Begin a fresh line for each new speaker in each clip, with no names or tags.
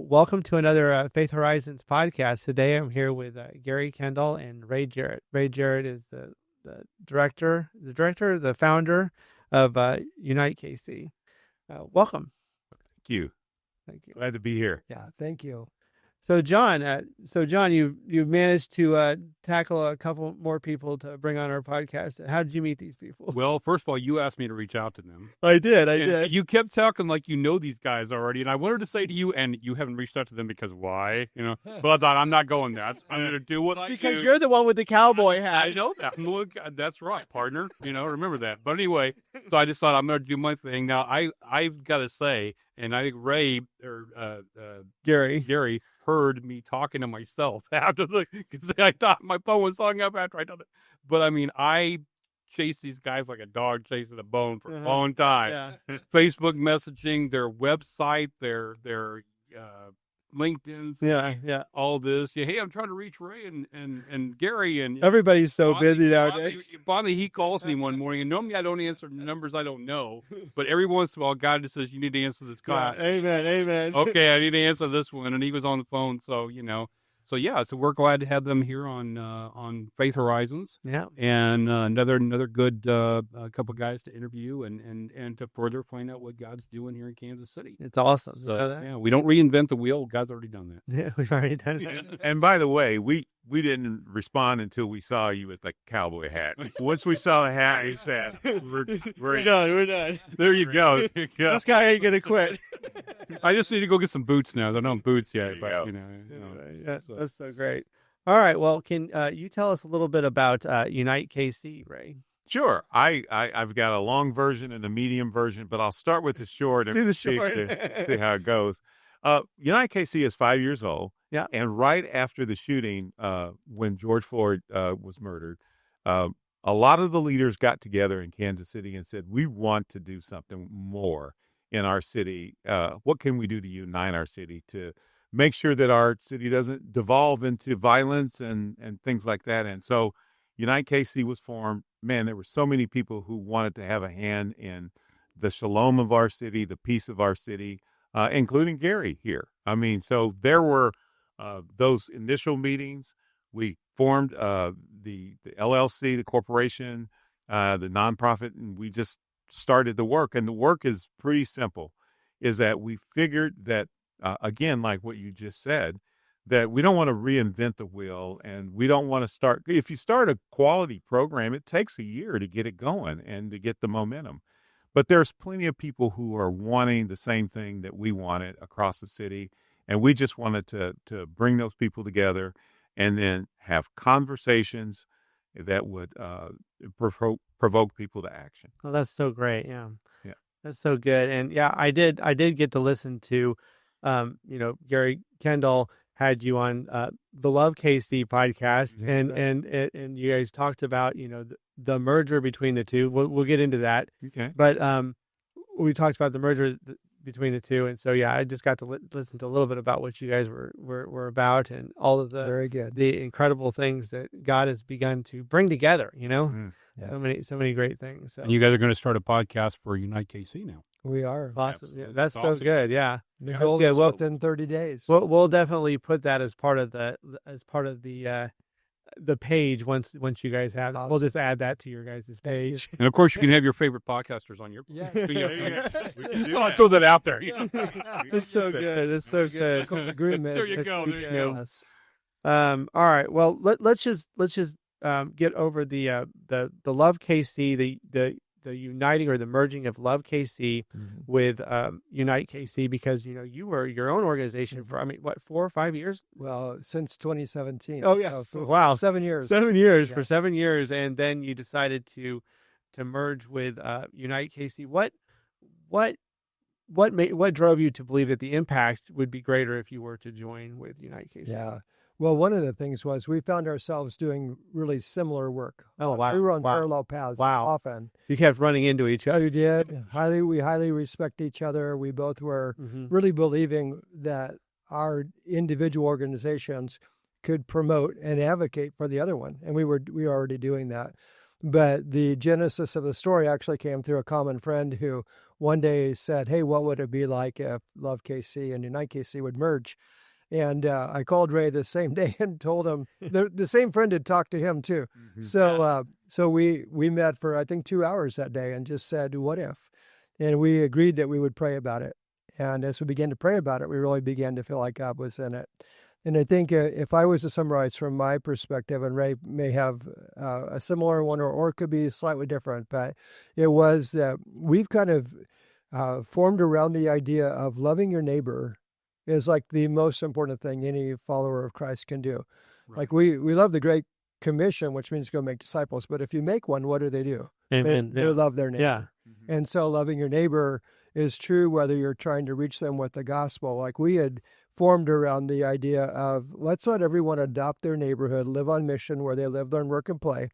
welcome to another Faith Horizons podcast. Today I'm here with Gary Kendall and Ray Jarrett. Ray Jarrett is the founder of Unite KC. Welcome.
Thank you.
Thank you.
Glad to be here.
Yeah, thank you.
So John, you've managed to tackle a couple more people to bring on our podcast. How did you meet these people?
Well, first of all, you asked me to reach out to them.
I did.
You kept talking like you know these guys already, and I wanted to say to you, and you haven't reached out to them because why? But I thought I'm not going there. I'm going to do what I do.
Because you're the one with the cowboy hat.
I know that. That's right, partner. Remember that. But anyway, so I just thought I'm going to do my thing. Now, I've got to say, and I think Ray or Gary heard me talking to myself after because I thought my phone was hung up after I done it. But I mean, I chased these guys like a dog chasing a bone for a long time. Yeah. Facebook messaging, their website, their LinkedIn,
yeah,
all this. Yeah, hey, I'm trying to reach Ray and Gary, and
everybody's so busy nowadays.
Finally, he calls me one morning, and normally I don't answer numbers I don't know, but every once in a while, God just says you need to answer this call.
Yeah, amen.
Okay, I need to answer this one, and he was on the phone, so so we're glad to have them here on Faith Horizons.
Yeah,
and another good couple guys to interview and to further find out what God's doing here in Kansas City.
It's awesome.
So yeah, we don't reinvent the wheel. God's already done that.
Yeah, we've already done it.
And by the way, we didn't respond until we saw you with the cowboy hat. Once we saw the hat, we said, "We're
done. We're done."
There you go.
This guy ain't gonna quit.
I just need to go get some boots now. I don't have boots yet, but
that's so great. All right. Well, can you tell us a little bit about Unite KC, Ray?
Sure. I've got a long version and a medium version, but I'll start with the short and see how it goes. Unite KC is 5 years old.
Yeah.
And right after the shooting, when George Floyd was murdered, a lot of the leaders got together in Kansas City and said, we want to do something more in our city. What can we do to unite our city to make sure that our city doesn't devolve into violence and things like that? And so Unite KC was formed. Man, there were so many people who wanted to have a hand in the shalom of our city, the peace of our city, including Gary here. I mean, so there were those initial meetings. We formed the LLC, the corporation, the nonprofit, and we just started the work. And the work is pretty simple, is that we figured that, again, like what you just said, that we don't want to reinvent the wheel, and we don't want to start. If you start a quality program, it takes a year to get it going and to get the momentum. But there's plenty of people who are wanting the same thing that we wanted across the city. And we just wanted to bring those people together and then have conversations that would provoke people to action.
Oh, that's so great. Yeah.
Yeah.
That's so good. And yeah, I did get to listen to, Gary Kendall had you on the Love KC podcast, and you guys talked about, the merger between the two. We'll get into that.
Okay.
But we talked about the merger between the two, and so yeah, I just got to listen to a little bit about what you guys were about and all of the
very good,
the incredible things that God has begun to bring together.
Mm-hmm.
Yeah. So many great things. So.
And you guys are going to start a podcast for Unite KC now.
We are.
Awesome. Yeah, that's so good. Yeah.
The goal is within 30 days.
We'll definitely put that as part of the page once you guys have. Awesome. We'll just add that to your guys' page.
And of course, you can have your favorite podcasters on your.
Yeah.
I'll throw that out there.
It's so good. It's so good.
Agreement.
There you go. There you go.
Yes.
All right. Well, let's just get over the Love KC, the uniting or the merging of Love KC with Unite KC, because you were your own organization for 4 or 5 years?
Well, since 2017.
Oh yeah,
so
wow,
7 years.
7 years.
Yes.
For 7 years, and then you decided to merge with Unite KC. What drove you to believe that the impact would be greater if you were to join with Unite KC?
Yeah. Well, one of the things was we found ourselves doing really similar work.
Oh, wow.
We were on parallel paths often.
You kept running into each other.
We did. We highly respect each other. We both were really believing that our individual organizations could promote and advocate for the other one. And we were already doing that. But the genesis of the story actually came through a common friend who one day said, "Hey, what would it be like if Love KC and Unite KC would merge?" And I called Ray the same day and told him the same friend had talked to him too. So we met for I think 2 hours that day and just said, "What if?" And we agreed that we would pray about it. And as we began to pray about it, we really began to feel like God was in it. And I think if I was to summarize from my perspective, and Ray may have a similar one or it could be slightly different, but it was that we've kind of formed around the idea of loving your neighbor is like the most important thing any follower of Christ can do. Right. Like we love the Great Commission, which means go make disciples. But if you make one, what do?
Amen.
They love their neighbor.
Yeah.
And so loving your neighbor is true whether you're trying to reach them with the gospel. Like we had formed around the idea of let's let everyone adopt their neighborhood, live on mission where they live, learn, work, and play.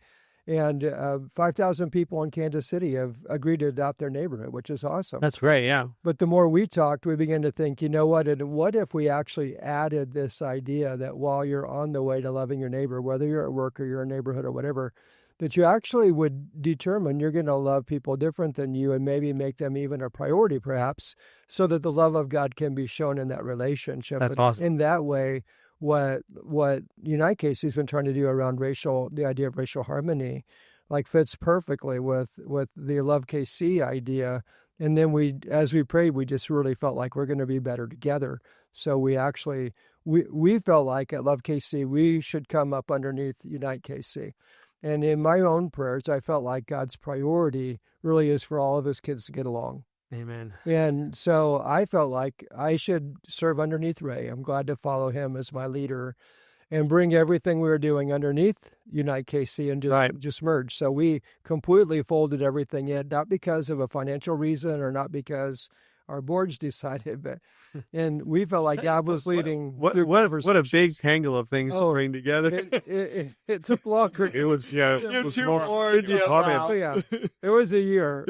And 5,000 people in Kansas City have agreed to adopt their neighborhood, which is awesome.
That's great, yeah.
But the more we talked, we began to think, you know what? And what if we actually added this idea that while you're on the way to loving your neighbor, whether you're at work or you're in a neighborhood or whatever, that you actually would determine you're going to love people different than you and maybe make them even a priority, perhaps, so that the love of God can be shown in that relationship.
That's awesome.
In that way, what Unite KC's been trying to do around the idea of racial harmony, like fits perfectly with the Love KC idea. And then as we prayed, we just really felt like we're going to be better together. So we actually, we felt like at Love KC, we should come up underneath Unite KC. And in my own prayers, I felt like God's priority really is for all of his kids to get along.
Amen.
And so I felt like I should serve underneath Ray. I'm glad to follow him as my leader and bring everything we were doing underneath Unite KC and just merge. So we completely folded everything in, not because of a financial reason or not because our boards decided, but and we felt like God was leading.
What a big tangle of things to bring together.
It took longer.
It was it was more.
It was a year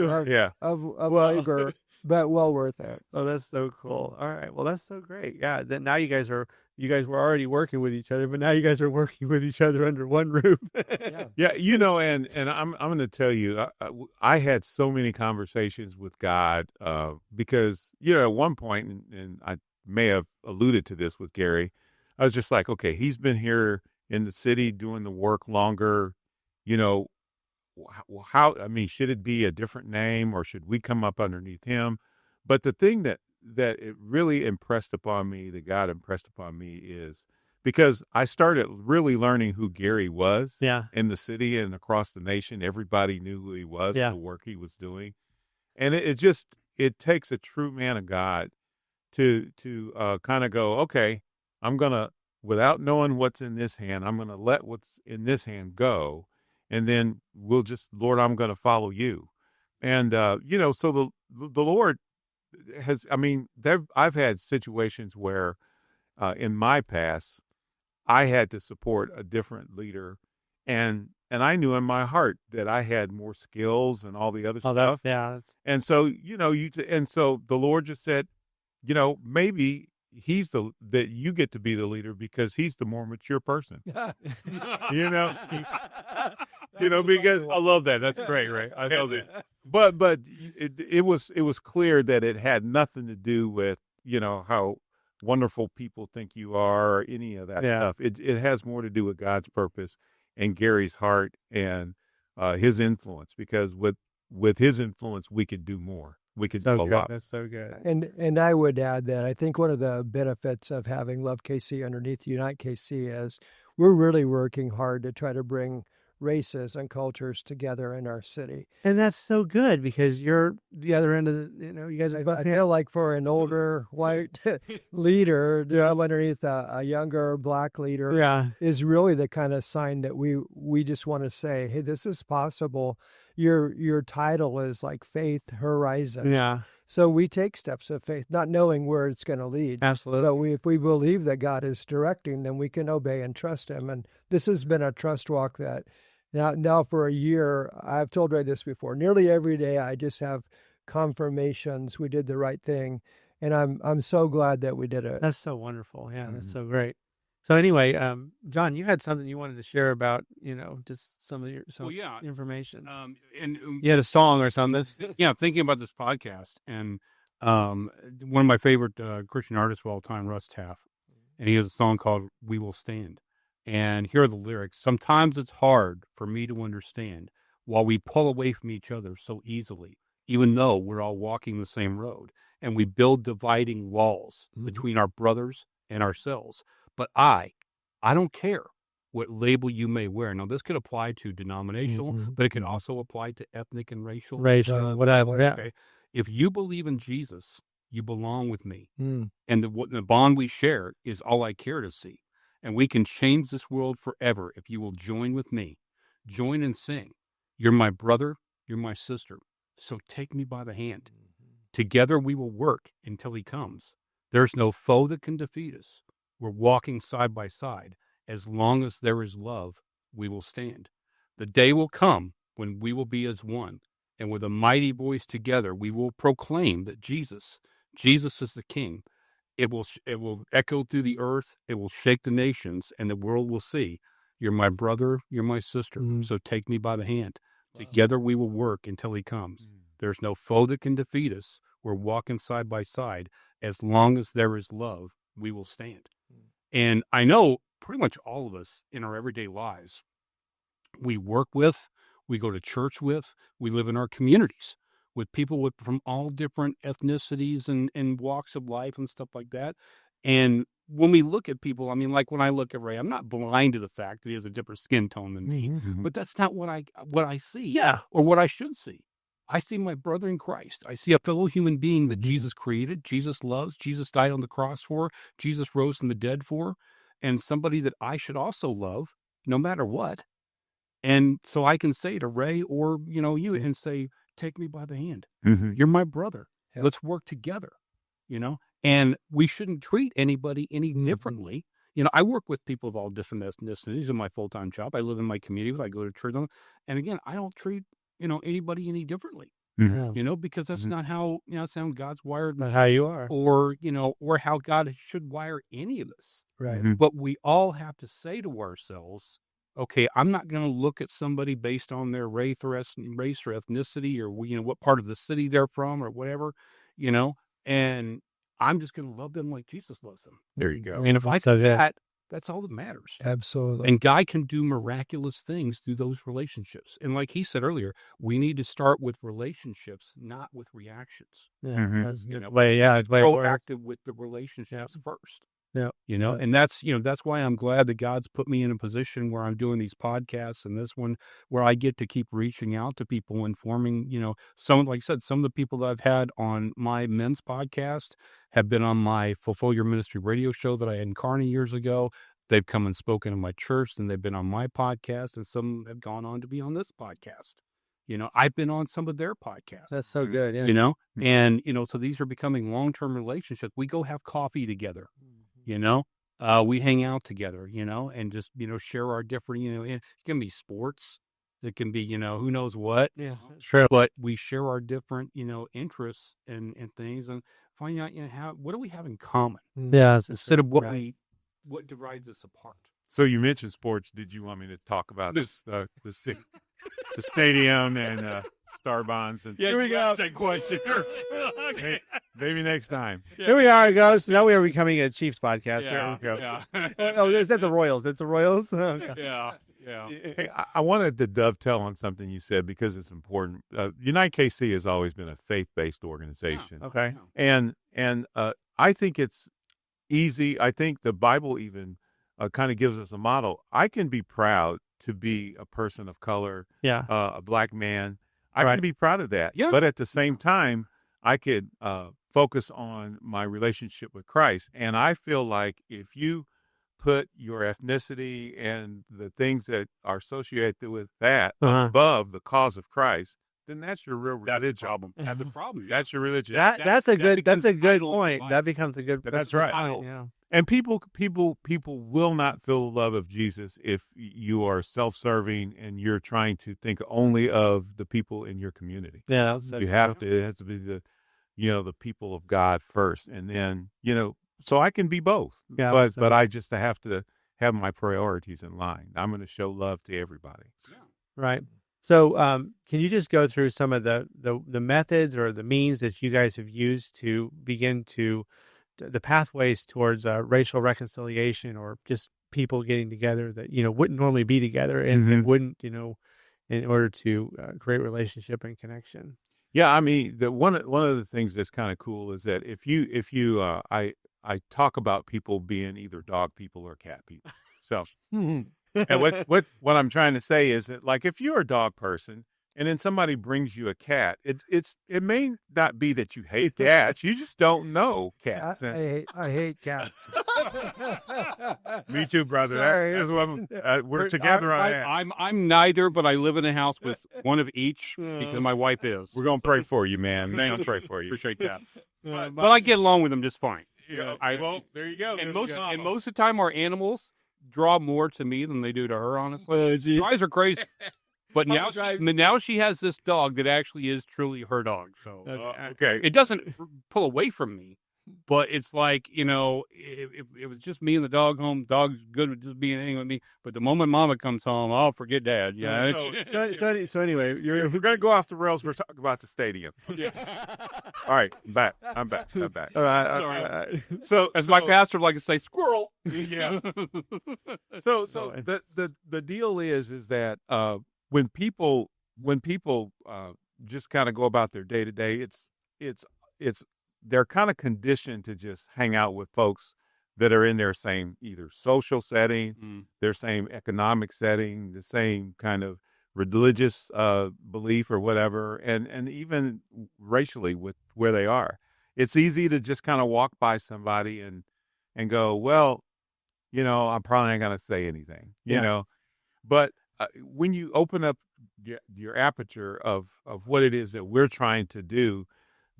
of labor, but well worth it.
Oh, that's so cool. All right, well, that's so great. Yeah, then now you guys were already working with each other, but now you guys are working with each other under one roof.
Yeah, and I'm going to tell you, I had so many conversations with God because at one point, and I may have alluded to this with Gary, I was just like, okay, he's been here in the city doing the work longer. How? I mean, should it be a different name or should we come up underneath him? But the thing that it really impressed upon me, that God impressed upon me, is because I started really learning who Gary was in the city and across the nation. Everybody knew who he was, the work he was doing. And it takes a true man of God to kind of go, okay, I'm going to, without knowing what's in this hand, I'm going to let what's in this hand go. And then Lord, I'm going to follow you. And, so the Lord has, I've had situations where in my past, I had to support a different leader, and I knew in my heart that I had more skills and all the other stuff. And so, so the Lord just said, maybe that you get to be the leader because he's the more mature person. Because
I love that. That's great, right? I love it.
But it was clear that it had nothing to do with, how wonderful people think you are or any of that stuff. It has more to do with God's purpose and Gary's heart and his influence, because with his influence, we could do more. We could do a lot.
That's so good.
And I would add that I think one of the benefits of having Love KC underneath Unite KC is we're really working hard to try to bring races and cultures together in our city.
And that's so good because you're the other end of you guys are both.
I feel like for an older white leader to come underneath a younger black leader is really the kind of sign that we just want to say, hey, this is possible. Your title is like Faith Horizon.
Yeah.
So we take steps of faith, not knowing where it's going to lead.
Absolutely.
But if we believe that God is directing, then we can obey and trust him. And this has been a trust walk that now for a year, I've told Ray this before, nearly every day I just have confirmations we did the right thing. And I'm so glad that we did it.
That's so wonderful. Yeah, that's so great. So anyway, John, you had something you wanted to share about, just some of your information.
And
You had a song or something.
yeah, thinking about this podcast, and one of my favorite Christian artists of all time, Russ Taff, and he has a song called "We Will Stand." And here are the lyrics. Sometimes it's hard for me to understand while we pull away from each other so easily, even though we're all walking the same road, and we build dividing walls between our brothers and ourselves. But I don't care what label you may wear. Now, this could apply to denominational, but it can also apply to ethnic and racial.
Whatever. Yeah.
Okay. If you believe in Jesus, you belong with me. And the bond we share is all I care to see. And we can change this world forever if you will join with me. Join and sing. You're my brother. You're my sister. So take me by the hand. Together we will work until he comes. There's no foe that can defeat us. We're walking side by side. As long as there is love, we will stand. The day will come when we will be as one. And with a mighty voice together, we will proclaim that Jesus is the King. It will echo through the earth. It will shake the nations, and the world will see. You're my brother. You're my sister. So take me by the hand. Together we will work until he comes. There's no foe that can defeat us. We're walking side by side. As long as there is love, we will stand. And I know pretty much all of us in our everyday lives, we work with, we go to church with, we live in our communities with people from all different ethnicities and walks of life and stuff like that. And when we look at people, I mean, like when I look at Ray, I'm not blind to the fact that he has a different skin tone than me, but that's not what I see, or what I should see. I see my brother in Christ. I see a fellow human being that Jesus created, Jesus loves, Jesus died on the cross for, Jesus rose from the dead for, and somebody that I should also love, no matter what. And so I can say to Ray or, you and say, take me by the hand. You're my brother. Yep. Let's work together, and we shouldn't treat anybody any differently. I work with people of all different ethnicities in my full-time job. I live in my community. I go to church. And again, I don't treat, anybody any differently, because that's not how, that's how God's wired.
Not how you are.
Or, or how God should wire any of us.
Right.
But we all have to say to ourselves, okay, I'm not going to look at somebody based on their race or ethnicity or, what part of the city they're from or whatever, and I'm just going to love them like Jesus loves them.
There you go.
I mean, if I do that, that's all that matters.
Absolutely.
And God can do miraculous things through those relationships. And like he said earlier, we need to start with relationships, not with reactions.
That's a good way. Yeah, it's way
proactive with the relationships first.
Yeah.
And that's why I'm glad that God's put me in a position where I'm doing these podcasts and this one where I get to keep reaching out to people, informing, some, like I said, some of the people that I've had on my men's podcast have been on my Fulfill Your Ministry radio show that I had in Kearney years ago. They've come and spoken in my church, and they've been on my podcast, and some have gone on to be on this podcast. I've been on some of their podcasts.
That's so good. Yeah.
And, so these are becoming long-term relationships. We go have coffee together. We hang out together, and just, share our different, it can be sports. It can be, who knows what.
Yeah, true.
But we share our different, interests and things and find out, what do we have in common?
Yeah.
Instead of what divides us apart.
So you mentioned sports. Did you want me to talk about the stadium and star bonds? And
here we go. That question.
Maybe next time.
Yeah. Here we are, guys. Now we are becoming a Chiefs podcast.
Yeah.
There we go. Oh, is that the Royals? It's the Royals?
Yeah.
Hey, I wanted to dovetail on something you said because it's important. Unite KC has always been a faith-based organization.
Okay.
And I think it's easy. I think the Bible even kind of gives us a model. I can be proud to be a person of color, a black man. I can be proud of that.
Yeah.
But at the same time, I could focus on my relationship with Christ. And I feel like if you put your ethnicity and the things that are associated with that above the cause of Christ, then that's your real religion.
That's the problem.
That's your religion.
That's a good point. That becomes a good.
That's right.
Yeah.
And people will not feel the love of Jesus if you are self-serving and you're trying to think only of the people in your community.
Yeah,
it has to be the people of God first, and then So I can be both.
Yeah,
But I just have to have my priorities in line. I'm going to show love to everybody.
Right. So, can you just go through some of the methods or the means that you guys have used to begin to the pathways towards racial reconciliation, or just people getting together that wouldn't normally be together and wouldn't in order to create relationship and connection?
Yeah, I mean, one of the things that's kind of cool is that if you I talk about people being either dog people or cat people. So, and what I'm trying to say is that, like, if you're a dog person and then somebody brings you a cat, it may not be that you hate cats, you just don't know cats.
I hate cats.
Me too, brother.
Sorry.
That's what we're together on that.
I'm neither, but I live in a house with one of each because my wife is.
We're gonna pray for you, man. We're gonna pray for you.
Appreciate that. But I get along with them just fine.
Yeah. Well, there you go.
And most of the time, our animals draw more to me than they do to her. Honestly, eyes are crazy. But now she has this dog that actually is truly her dog. So
okay,
it doesn't pull away from me. But it's like, it was just me and the dog home. Dog's good with just being hanging with me. But the moment Mama comes home, I'll forget Dad. Yeah.
So anyway,
if we're gonna go off the rails, we're talking about the stadium.
Yeah.
All right, I'm back.
All right.
So
as my pastor like to say, squirrel.
Yeah. So the deal is that when people just kind of go about their day to day, it's they're kind of conditioned to just hang out with folks that are in their same either social setting, their same economic setting, the same kind of religious belief or whatever, and even racially with where they are. It's easy to just kind of walk by somebody and go, well, I'm probably not going to say anything, you know. But when you open up your aperture of what it is that we're trying to do,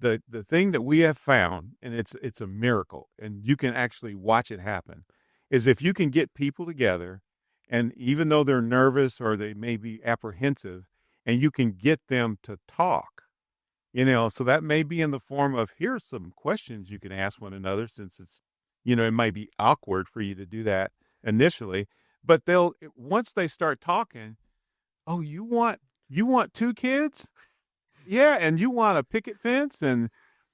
the thing that we have found, and it's a miracle, and you can actually watch it happen, is if you can get people together, and even though they're nervous or they may be apprehensive, and you can get them to talk, so that may be in the form of, here's some questions you can ask one another, since it's, it might be awkward for you to do that initially, but once they start talking, oh, you want 2 kids? Yeah, and you want a picket fence, and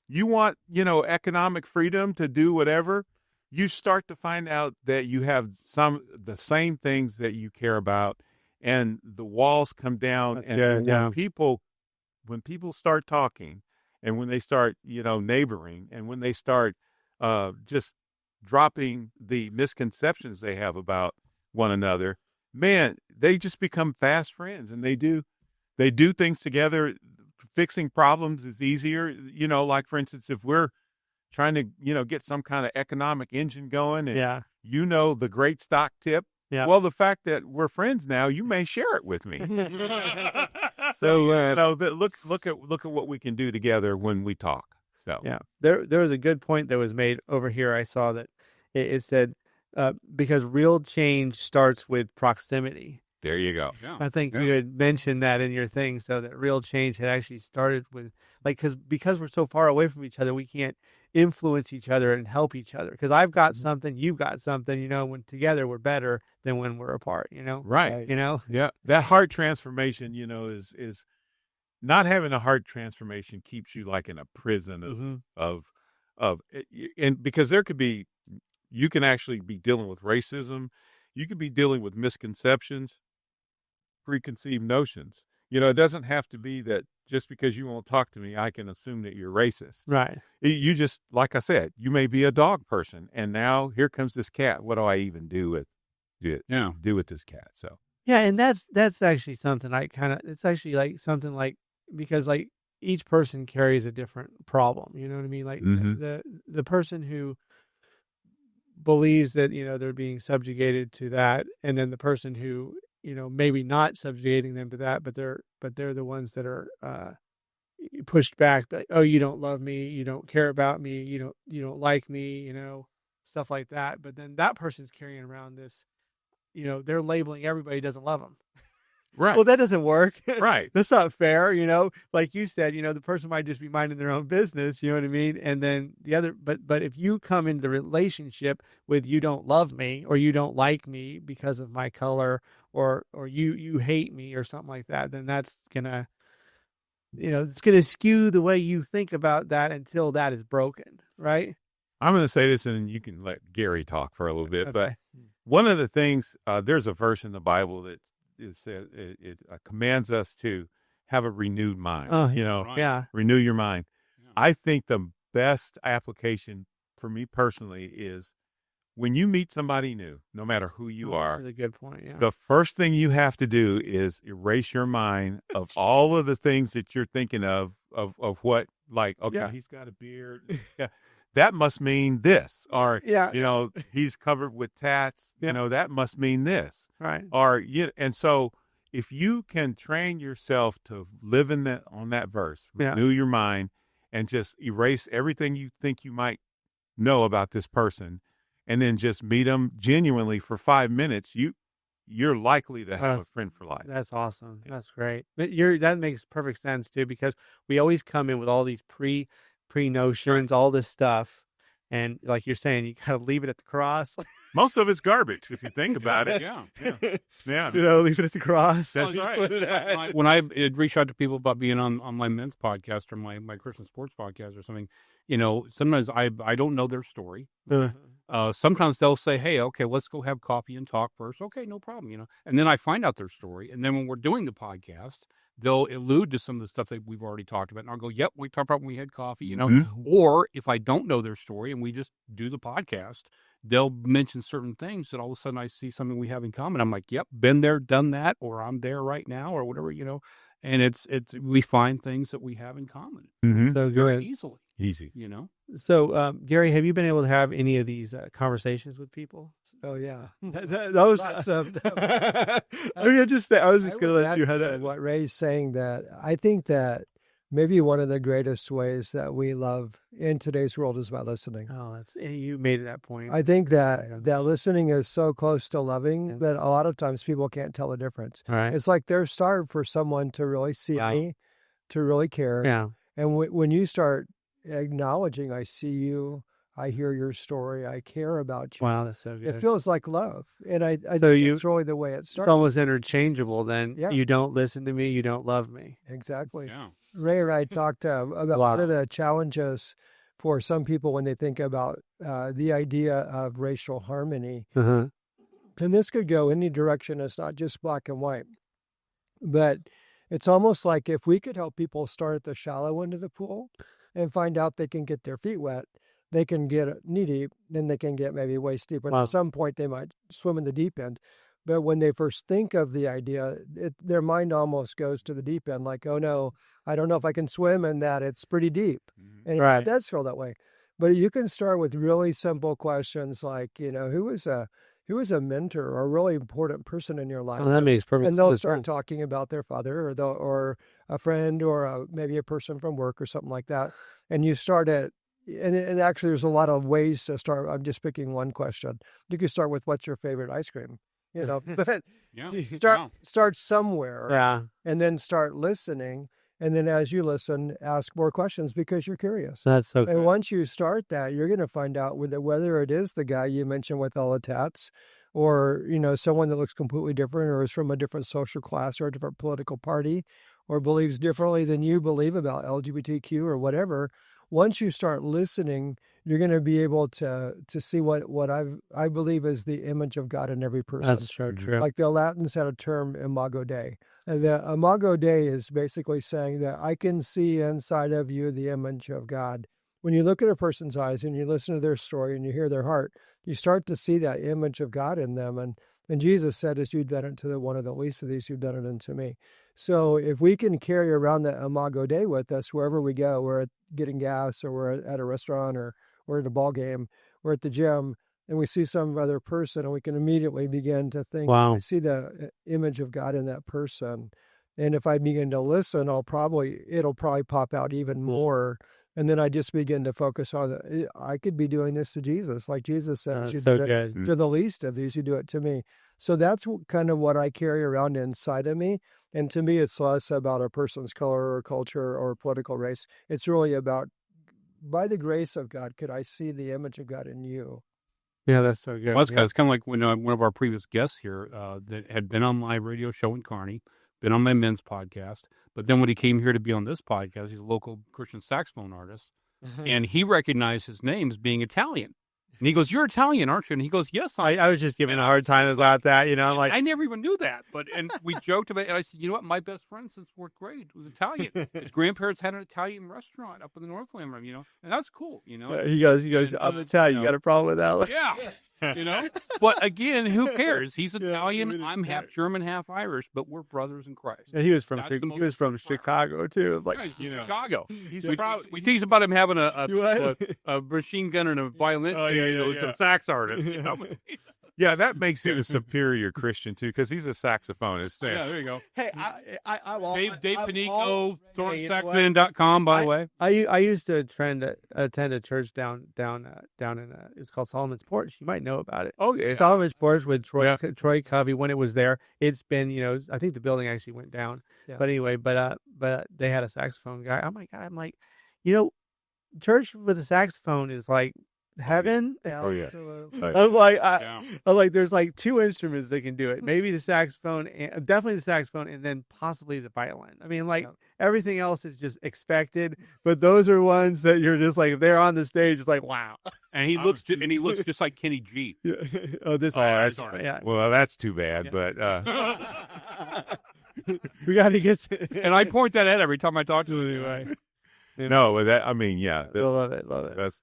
you want, economic freedom to do whatever. You start to find out that you have the same things that you care about, and the walls come down. When people start talking, and when they start, neighboring, and when they start just dropping the misconceptions they have about one another, man, they just become fast friends, and they do things together. Fixing problems is easier, like, for instance, if we're trying to, get some kind of economic engine going, and the great stock tip. Yeah. Well, the fact that we're friends now, you may share it with me. So, look at what we can do together when we talk. So,
yeah, there was a good point that was made over here. I saw that it said, because real change starts with proximity.
There you go.
Yeah.
I think you had mentioned that in your thing, so that real change had actually started with, like, because we're so far away from each other, we can't influence each other and help each other. Because I've got something, you've got something, when together we're better than when we're apart,
Right.
Yeah.
That heart transformation, is not having a heart transformation keeps you like in a prison of and because you can actually be dealing with racism, you could be dealing with misconceptions, preconceived notions. It doesn't have to be that just because you won't talk to me, I can assume that you're racist.
Right.
You just, like I said, you may be a dog person, and now here comes this cat. What do I even do with this cat? So
yeah, and that's actually something it's actually like something like, because like each person carries a different problem. You know what I mean? Like the person who believes that they're being subjugated to that, and then the person who maybe not subjugating them to that, but they're the ones that are pushed back, like, oh, you don't love me, you don't care about me, you don't like me, stuff like that. But then that person's carrying around this, they're labeling everybody doesn't love them.
Right.
Well, that doesn't work.
Right.
That's not fair. Like you said, the person might just be minding their own business. You know what I mean? And then the other, but if you come into the relationship with you don't love me or you don't like me because of my color or you hate me or something like that, then that's gonna, it's gonna skew the way you think about that until that is broken, right?
I'm going to say this, and you can let Gary talk for a little bit.
Okay.
But one of the things, there's a verse in the Bible that it commands us to have a renewed mind.
Oh,
Right.
yeah.
Renew your mind.
Yeah.
I think the best application for me personally is when you meet somebody new, no matter who you are.
That's a good point. Yeah.
The first thing you have to do is erase your mind of all of the things that you're thinking of what, like, okay,
Yeah.
he's got a beard. Yeah. That must mean this, or,
Yeah.
he's covered with tats,
Yeah.
that must mean this.
Right.
Or, and so if you can train yourself to live on that verse, renew your mind and just erase everything you think you might know about this person and then just meet them genuinely for 5 minutes, you're likely to have a friend for life.
That's awesome. That's great. But that makes perfect sense too, because we always come in with all these pre-notions, all this stuff. And like you're saying, you gotta leave it at the cross.
Most of it's garbage if you think about it.
Yeah.
Yeah.
Leave it at the cross.
That's right.
When I reach out to people about being on my men's podcast or my Christian sports podcast or something, sometimes I don't know their story. Sometimes they'll say, hey, okay, let's go have coffee and talk first. Okay, no problem, And then I find out their story. And then when we're doing the podcast, they'll allude to some of the stuff that we've already talked about. And I'll go, yep, we talked about when we had coffee, Or if I don't know their story and we just do the podcast, they'll mention certain things that all of a sudden I see something we have in common. I'm like, yep, been there, done that, or I'm there right now, or whatever, And it's we find things that we have in common.
So
very
good.
easy.
So, Gary, have you been able to have any of these conversations with people?
Oh yeah.
Those. I was just going to let you have that.
What Ray's saying, that I think that maybe one of the greatest ways that we love in today's world is by listening.
Oh, you made that point.
I think that listening is so close to loving that a lot of times people can't tell the difference.
All right.
It's like they're starved for someone to really see me, to really care.
Yeah.
And when you start acknowledging, I see you, I hear your story, I care about you.
Wow, that's so good.
It feels like love. And I think it's really the way it starts.
It's almost interchangeable then.
Yeah.
You don't listen to me, you don't love me.
Exactly.
Yeah.
Ray and I talked about one of the challenges for some people when they think about the idea of racial harmony.
Uh-huh.
And this could go any direction. It's not just black and white. But it's almost like if we could help people start at the shallow end of the pool and find out they can get their feet wet, they can get knee deep, then they can get maybe waist deep. And at some point they might swim in the deep end. But when they first think of the idea, their mind almost goes to the deep end, like, oh no, I don't know if I can swim and that it's pretty deep. And it does feel that way. But you can start with really simple questions like, who is a mentor or a really important person in your life?
Oh, that makes perfect sense.
And they'll start talking about their father or a friend or maybe a person from work or something like that. And you start at, and actually there's a lot of ways to start. I'm just picking one question. You can start with, what's your favorite ice cream? But start somewhere, and then start listening, and then as you listen, ask more questions because you're curious.
That's so
And once you start that, you're going to find out whether it is the guy you mentioned with all the tats, or someone that looks completely different, or is from a different social class or a different political party, or believes differently than you believe about LGBTQ or whatever. Once you start listening, you're going to be able to see what I believe is the image of God in every person.
That's so true.
Like the Latins had a term, imago Dei. And the imago Dei is basically saying that I can see inside of you the image of God. When you look at a person's eyes and you listen to their story and you hear their heart, you start to see that image of God in them. And Jesus said, as you've done it to one of the least of these, you've done it unto me. So if we can carry around the imago Dei with us wherever we go, we're getting gas, or we're at a restaurant, or we're at a ball game, we're at the gym, and we see some other person, and we can immediately begin to think, I see the image of God in that person. And if I begin to listen, it'll probably pop out even more. And then I just begin to focus on I could be doing this to Jesus. Like Jesus said, you do it to the least of these, you do it to me. So that's kind of what I carry around inside of me. And to me, it's less about a person's color or culture or political race. It's really about, by the grace of God, could I see the image of God in you?
Yeah, that's so good.
Well, it's kind of like when one of our previous guests here that had been on my radio show in Kearney, been on my men's podcast, but then when he came here to be on this podcast, he's a local Christian saxophone artist, and he recognized his name as being Italian. And he goes, "You're Italian, aren't you?" And he goes, "Yes,
I was just giving a hard time about that, I'm like,
I never even knew that. And we joked about it. And I said, you know what? My best friend since fourth grade was Italian. His grandparents had an Italian restaurant up in the Northland, and that's cool,
he goes, I'm Italian. You got a problem with that?
Yeah. But again, who cares? He's Italian. I'm half German, half Irish, but we're brothers in Christ.
And he was from Chicago too. Like,
Chicago. We tease about him having a machine gun and a violin. It's a sax artist.
Yeah, that makes him a superior Christian too, because he's a saxophonist.
Yeah, there you go.
Hey,
Dave Panico, ThornSaxman.com, by the way.
I used to attend a church down in it's called Solomon's Porch. You might know about it.
Oh yeah,
Solomon's Porch with Troy Covey when it was there. It's been I think the building actually went down. Yeah. But anyway, but they had a saxophone guy. Oh my God, I'm like, church with a saxophone is like heaven.
Oh yeah.
I'm like, there's like two instruments that can do it. Maybe the saxophone, and definitely the saxophone, and then possibly the violin. I mean, everything else is just expected, but those are ones that you're just like, if they're on the stage, it's like, wow.
And he looks just like Kenny G.
Yeah.
Yeah. Well, that's too bad, but
we got to get.
And I point that out every time I talk to him anyway.
No, that, I mean, yeah,
love it.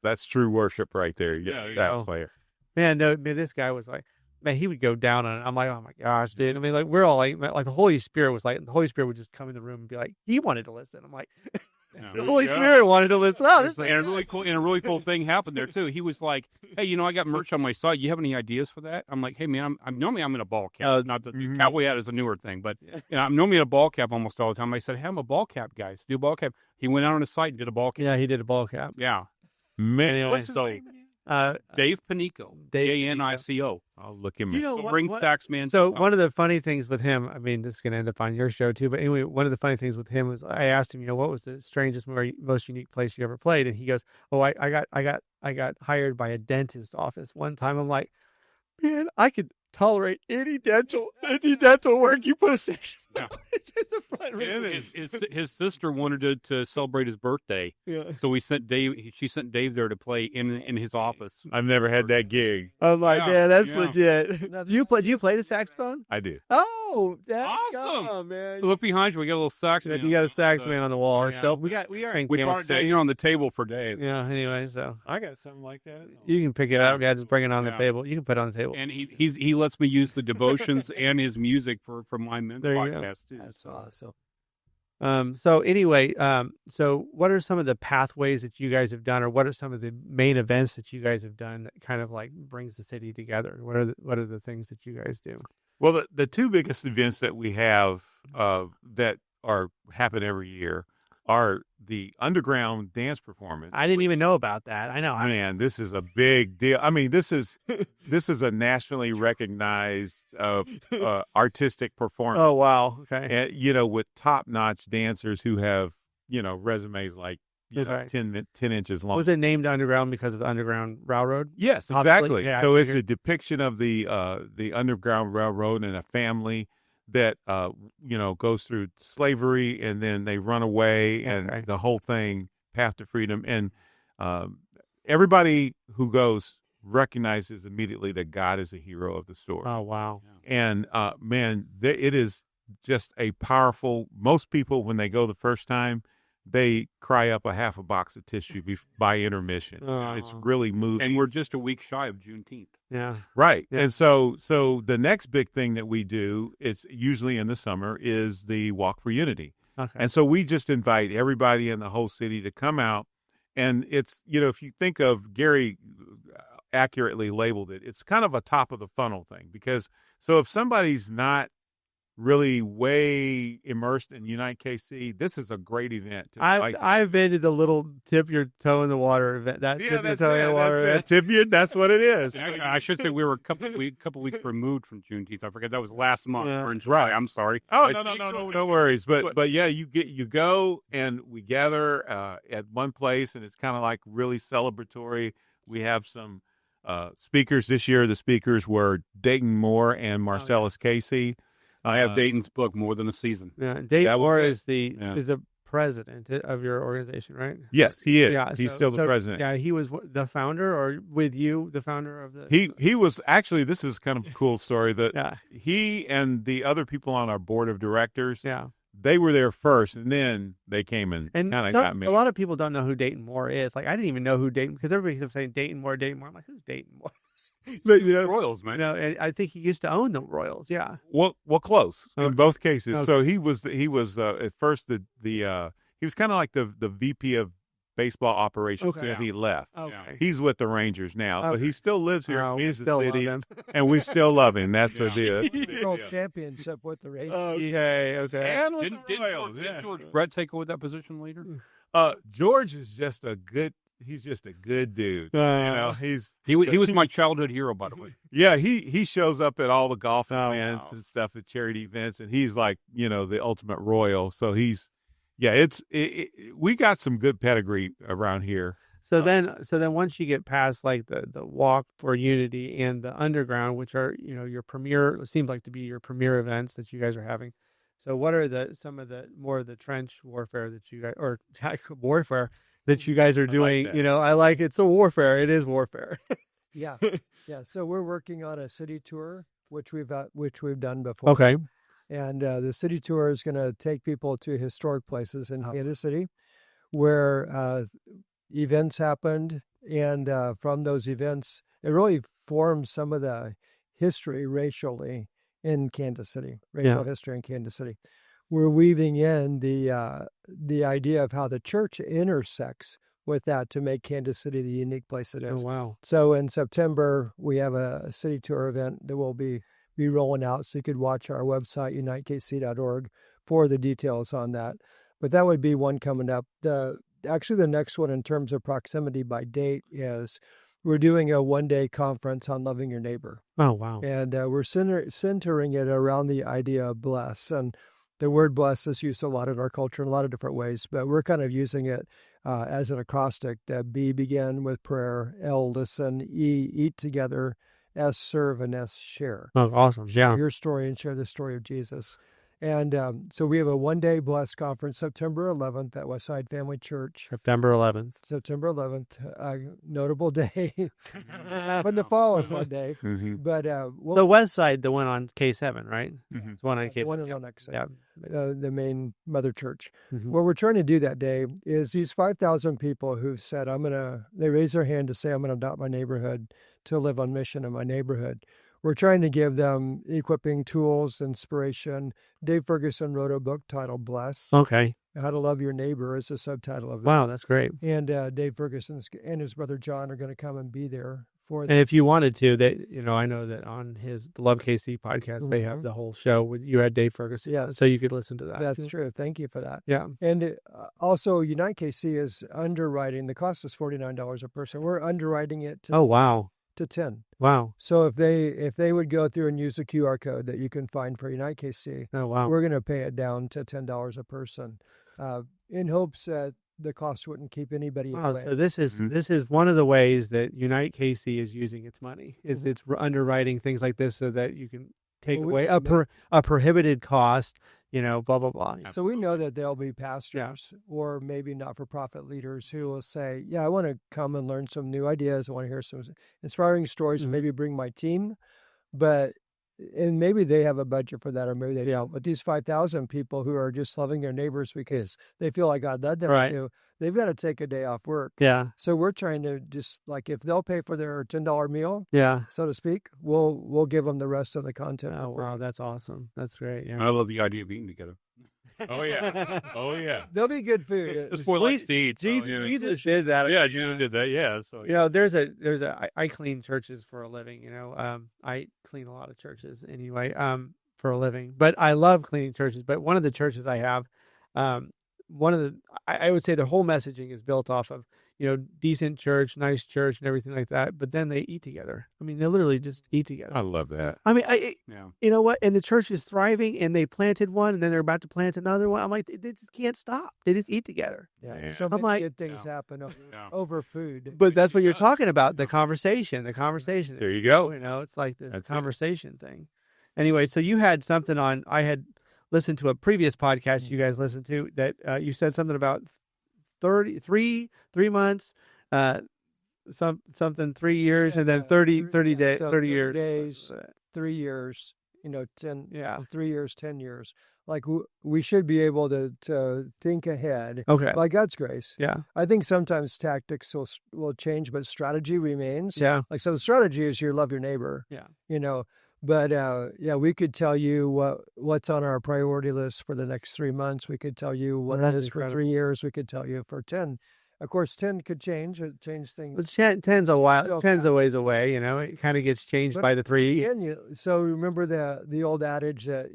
That's true worship right there. Sax player.
Man, this guy was like, man, he would go down on it. I'm like, oh my gosh, dude. I mean, like, we're all like the Holy Spirit was like, the Holy Spirit would just come in the room and be like, he wanted to listen. I'm like, the Holy Spirit wanted to listen. Oh, this
and a really cool thing happened there too. He was like, hey, I got merch on my site. You have any ideas for that? I'm like, hey man, I'm normally in a ball cap. Not that the cowboy hat is a newer thing, but I'm normally in a ball cap almost all the time. I said, hey, I'm a ball cap guy. So do a ball cap. He went out on his site and did a ball cap.
Yeah, he did a ball cap.
Yeah.
Man,
anyway,
what's his name?
Dave Panico. Panico.
I'll look him up.
Bring Saxman.
So one of the funny things with him, I mean, this is going to end up on your show too, but anyway, one of the funny things with him was I asked him, what was the strangest, most unique place you ever played? And he goes, oh, I got hired by a dentist office one time. I'm like, man, I could tolerate any dental work. You put a section in the front.
His sister wanted to celebrate his birthday, so we sent Dave. She sent Dave there to play in his office.
I've never had that gig.
I'm like, man, that's legit. Do you play the saxophone?
I do.
Oh, that's
awesome,
man!
Look behind you. We got a little sax.
You got a sax man on the wall. So we are in.
We brought it down here on the table for Dave.
Yeah. Anyway, so
I got something like that.
You can pick it up. Yeah, just bring it on the table. You can put it on the table.
And he lets me use the devotions and his music for my men's podcast too.
That's awesome. So anyway, so what are some of the pathways that you guys have done, or what are some of the main events that you guys have done that kind of like brings the city together? What are the things that you guys do?
Well, the two biggest events that we have that happen every year are the underground dance performance.
I didn't even know about that. I know.
Man, this is a big deal. I mean, this is a nationally recognized artistic performance.
Oh, wow. Okay.
And, with top-notch dancers who have, resumes like 10 inches long.
Was it named Underground because of the Underground Railroad?
Yes, exactly. Yeah, so it's a depiction of the Underground Railroad and a family that goes through slavery, and then they run away, and the whole thing, path to freedom, and everybody who goes recognizes immediately that God is the hero of the story.
Oh wow!
And man, it is just a powerful. Most people, when they go the first time, they cry up a half a box of tissue by intermission. Oh. It's really moving.
And we're just a week shy of Juneteenth.
Yeah.
Right. Yeah. And so the next big thing that we do, it's usually in the summer, is the Walk for Unity.
Okay.
And so we just invite everybody in the whole city to come out. And it's, if you think of, Gary accurately labeled it, it's kind of a top of the funnel thing. Because so if somebody's not really way immersed in Unite KC, this is a great event.
I've been to the little tip your toe in the water event. Tip your toe in the water.
That's what it is.
Actually, I should say we were a couple weeks removed from Juneteenth. I forget that was last month.
Yeah.
We're in July. I'm sorry.
Oh, no worries. But yeah, you go and we gather at one place, and it's kind of like really celebratory. We have some speakers this year. The speakers were Dayton Moore and Marcellus Casey.
I have Dayton's book, More Than a Season.
Yeah, Dayton Moore is the president of your organization, right?
Yes, he is.
Yeah,
he's still the president.
Yeah, he was the founder, or with you, the founder of the.
He was actually. This is kind of a cool story that he and the other people on our board of directors.
Yeah.
They were there first, and then they came and kind of got me.
A lot of people don't know who Dayton Moore is. Like, I didn't even know who Dayton, because everybody keeps saying Dayton Moore. I'm like, who's Dayton Moore?
But Royals, man.
And I think he used to own the Royals. Yeah.
Well, close in both cases. Okay. So he was at first he was kind of like the VP of baseball operations until he left.
Okay.
He's with the Rangers now, but he still lives here in Kansas City, and we still love him. That's the deal.
World championship with the Rangers.
Okay.
And with the Royals.
Did George Brett take over that position later?
George is just a good. He's just a good dude.
He was my childhood hero, by the way.
Yeah, he shows up at all the golf events and stuff, the charity events, and he's like, the ultimate Royal. So we got some good pedigree around here.
So then once you get past like the Walk for Unity and the Underground, which are your premier, it seems like to be your premier events that you guys are having. So what are some of the more of the trench warfare that you guys, or warfare that you guys are doing? I like it's a warfare. It is warfare.
Yeah. So we're working on a city tour, which we've done before.
Okay.
And the city tour is going to take people to historic places in Kansas City where events happened. And from those events, it really forms some of the history racially in Kansas City, history in Kansas City. We're weaving in the idea of how the church intersects with that to make Kansas City the unique place it is.
Oh, wow.
So in September, we have a city tour event that will be rolling out. So you could watch our website, unitekc.org, for the details on that. But that would be one coming up. Actually, the next one in terms of proximity by date is we're doing a one-day conference on loving your neighbor.
Oh, wow.
And we're centering it around the idea of bless. And the word bless is used a lot in our culture in a lot of different ways, but we're kind of using it as an acrostic. B, begin with prayer, L, listen, E, eat together, S, serve, and S, share.
Oh, awesome. Yeah.
Your story and share the story of Jesus. And so we have a one-day B.L.E.S.S conference, September 11th at Westside Family Church.
September 11th.
September 11th, a notable day. But the following one day.
Mm-hmm.
But
the West Side, the one on K7, right?
Mm-hmm.
It's one on K7.
One on the next side.
Yeah.
The main mother church.
Mm-hmm.
What we're trying to do that day is these 5,000 people who've said, they raise their hand to say, I'm going to adopt my neighborhood to live on mission in my neighborhood. We're trying to give them equipping tools, inspiration. Dave Ferguson wrote a book titled B.L.E.S.S.
Okay.
How to Love Your Neighbor is the subtitle of it.
Wow, that's great.
And Dave Ferguson and his brother John are going to come and be there for
And if you wanted to, I know that on the Love KC podcast, they have the whole show. You had Dave Ferguson.
Yes.
So you could listen to that.
That's true. Thank you for that.
Yeah.
And also, Unite KC is underwriting. The cost is $49 a person. We're underwriting it to to 10.
Wow.
So if they would go through and use the QR code that you can find for Unite KC, we're going to pay it down to $10 a person, in hopes that the cost wouldn't keep anybody away.
So this is one of the ways that Unite KC is using its money. It's underwriting things like this so that you can take away a prohibited cost. Blah blah blah.
So we know that there'll be pastors or maybe not-for-profit leaders who will say, "Yeah, I want to come and learn some new ideas. I want to hear some inspiring stories, and maybe bring my team." And maybe they have a budget for that, or maybe they don't. But these 5,000 people who are just loving their neighbors because they feel like God led them to, they've got to take a day off work.
Yeah.
So we're trying to just if they'll pay for their $10 meal, so to speak, we'll give them the rest of the content.
Oh wow, that's awesome. That's great. Yeah.
I love the idea of eating together.
Oh yeah.
There'll be good food.
It's for like to eat.
Jesus did that.
Yeah, Jesus did that. Yeah. So
I clean churches for a living. I clean a lot of churches anyway. for a living. But I love cleaning churches. But one of the churches I have, I would say the whole messaging is built off of, decent church, nice church, and everything like that. But then they eat together. I mean, they literally just eat together.
I love that.
I mean, you know what? And the church is thriving, and they planted one, and then they're about to plant another one. I'm like, they just can't stop. They just eat together.
Yeah. So
I'm
many good things happen over food.
But that's what you're talking about, the conversation.
There you go.
It's like this conversation thing. Anyway, so you had something on, I had listened to a previous podcast you guys listened to that you said something about 3 months, something 3 years, and then 30 days,
so
30 years.
Days, 3 years, 10, 3 years, 10 years. Like we should be able to think ahead.
Okay.
By God's grace.
Yeah.
I think sometimes tactics will change, but strategy remains.
Yeah.
Like, so the strategy is you love your neighbor.
Yeah.
But we could tell you what's on our priority list for the next 3 months. We could tell you what it is for 3 years. We could tell you for 10. Of course, 10 could change. It change things.
But 10's a while. 10's a ways away. It kind of gets changed by the 3.
So remember the old adage that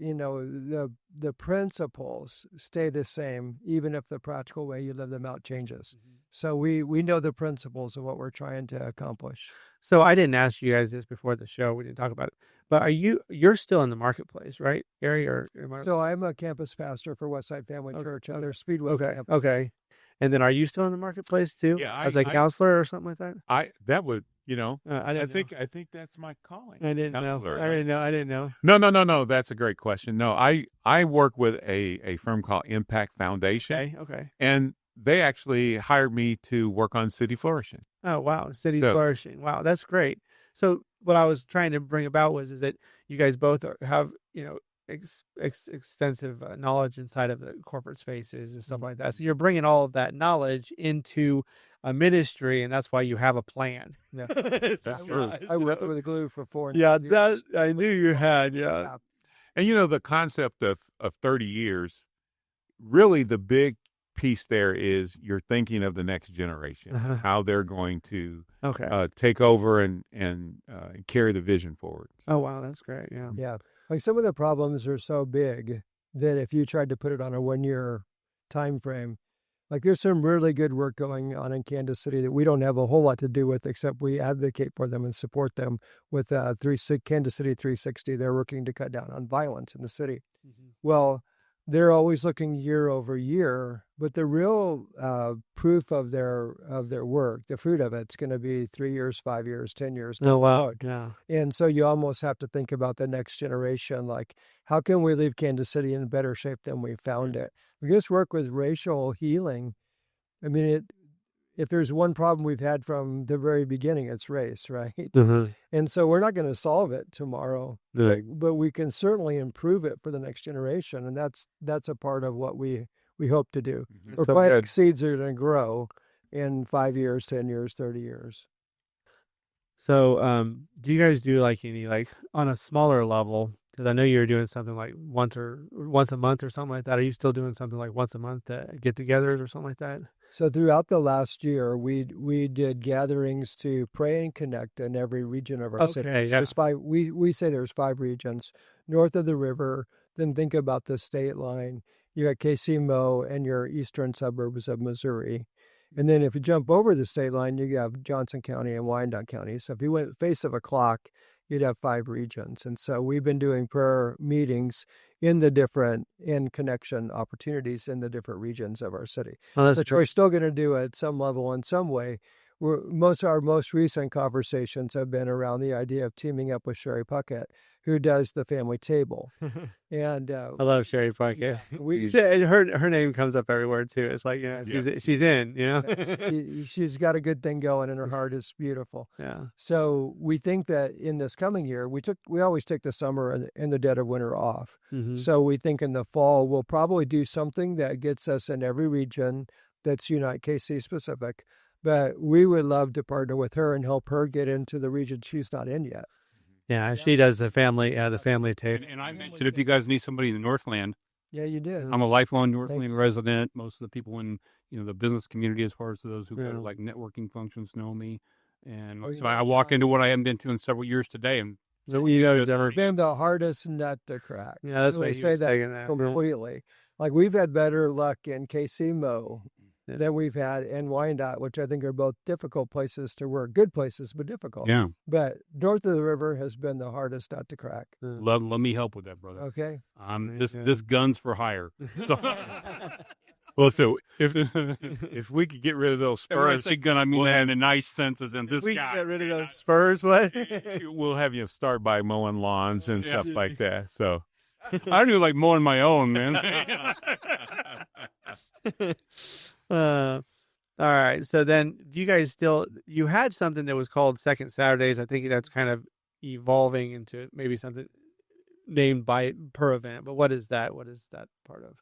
the principles stay the same, even if the practical way you live them out changes. Mm-hmm. So we know the principles of what we're trying to accomplish.
So I didn't ask you guys this before the show. We didn't talk about it. But you're still in the marketplace, right, Gary?
So I'm a campus pastor for Westside Family Church on their Speedway campus.
Okay. And then are you still in the marketplace too?
Yeah,
as a counselor or something like that?
That would,
I
think that's my calling.
I didn't know.
No. That's a great question. No, I work with a firm called Impact Foundation.
Okay.
And they actually hired me to work on City Flourishing.
Oh, wow. City Flourishing. Wow, that's great. So what I was trying to bring about is that you guys both have, extensive knowledge inside of the corporate spaces and stuff like that. So you're bringing all of that knowledge into a ministry, and that's why you have a plan.
Yeah. That's true. I worked with Glue for 4 years.
Yeah, that I knew you had. Yeah.
And the concept of 30 years, really the big piece there is you're thinking of the next generation, how they're going to take over and carry the vision forward.
Oh, wow. That's great. Yeah.
Yeah. Like, some of the problems are so big that if you tried to put it on a 1-year time frame, like, there's some really good work going on in Kansas City that we don't have a whole lot to do with, except we advocate for them and support them with Kansas City 360. They're working to cut down on violence in the city. Mm-hmm. Well, they're always looking year over year, but the real proof of their work, the fruit of it's going to be 3 years, 5 years, 10 years.
Oh, wow. Yeah.
And so you almost have to think about the next generation. Like, how can we leave Kansas City in better shape than we found it? We just work with racial healing. I mean, if there's one problem we've had from the very beginning, it's race, right?
Mm-hmm.
And so we're not going to solve it tomorrow, but we can certainly improve it for the next generation. And that's a part of what we hope to do. Mm-hmm. We're planting seeds that are going to grow in 5 years, 10 years, 30 years.
So do you guys do any on a smaller level? Because I know you're doing something like once a month or something like that. Are you still doing something like once a month get-togethers or something like that?
So throughout the last year, we did gatherings to pray and connect in every region of our city.
Yeah.
There's 5. We say there's 5 regions north of the river. Then think about the state line. You got KC-Mo and your eastern suburbs of Missouri. And then if you jump over the state line, you have Johnson County and Wyandotte County. So if you went face of a clock, you'd have 5 regions. And so we've been doing prayer meetings in connection opportunities in the different regions of our city.
Oh,
which we're still going to do at some level in some way. Our most recent conversations have been around the idea of teaming up with Sherry Puckett, who does the family table. And
I love Sherry Puckett. Her name comes up everywhere too. It's like, she's in,
she's got a good thing going, and her heart is beautiful.
Yeah.
So we think that in this coming year, we always take the summer and the dead of winter off. Mm-hmm. So we think in the fall we'll probably do something that gets us in every region that's Unite KC specific. But we would love to partner with her and help her get into the region she's not in yet.
Yeah, she does the family tape.
And I mentioned if you guys need somebody in the Northland.
Yeah, you did.
I'm a lifelong Northland resident. Most of the people in the business community, as far as those who go to networking functions, know me. And so I walk into what I haven't been to in several years today, and
So you know,
It's been the hardest nut to crack.
yeah, that's why
I
he
say
was
that
taking that.
completely. Like we've had better luck in KC Mo
Yeah.
than we've had in Wyandotte, which I think are both difficult places to work. Good places, but difficult.
Yeah.
But north of the river has been the hardest nut to crack.
Let me help with that, brother.
Okay.
This gun's for hire. So,
Well, so if we could get rid of those
when I
spurs,
say gun, I mean that in a nice sense, as in this
We
guy.
can get rid of those spurs. What?
we'll have you start by mowing lawns and stuff like that. So
I do like mowing my own, man.
All right. So then you guys you had something that was called Second Saturdays. I think that's kind of evolving into maybe something named per event. But what is that? What is that part of?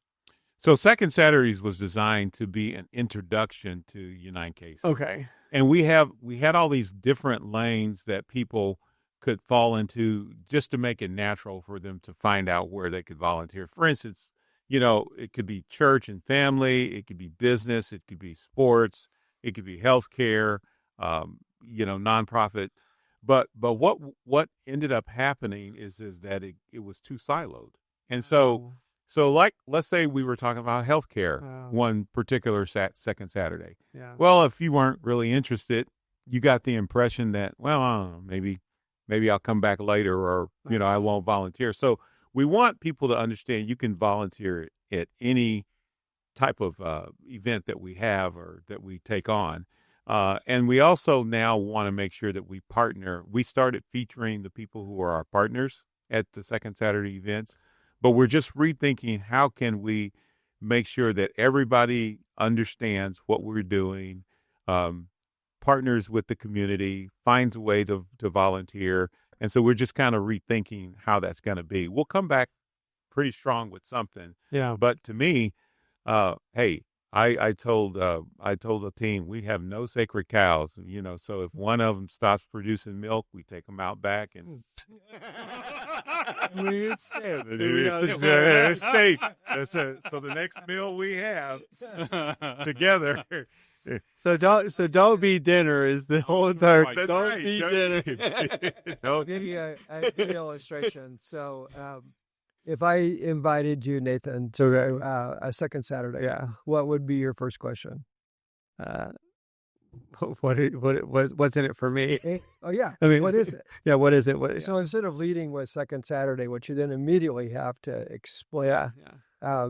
So Second Saturdays was designed to be an introduction to Unite KC.
Okay.
And we had all these different lanes that people could fall into just to make it natural for them to find out where they could volunteer. For instance, it could be church and family, it could be business, it could be sports, it could be healthcare, nonprofit. But what ended up happening is that it was too siloed. And so like, let's say we were talking about healthcare one particular second Saturday.
Yeah.
Well, if you weren't really interested, you got the impression that, well, I don't know, maybe I'll come back later, or, I won't volunteer. So we want people to understand you can volunteer at any type of event that we have or that we take on. And we also now want to make sure that we partner. We started featuring the people who are our partners at the Second Saturday events. But we're just rethinking how can we make sure that everybody understands what we're doing, partners with the community, finds a way to volunteer. And so we're just kind of rethinking how that's going to be. We'll come back pretty strong with something.
Yeah.
But to me, hey, I told the team we have no sacred cows, so if one of them stops producing milk, we take them out back and we stay. So the next meal we have together.
So don't be dinner is the whole entire.
That's
don't
right.
be dinner.
I'll give you an illustration. So if I invited you, Nathan, to a second Saturday, what would be your first question?
What's in it for me?
Oh yeah.
I mean,
what is it?
Yeah, what is it?
So instead of leading with Second Saturday, what you then immediately have to explain.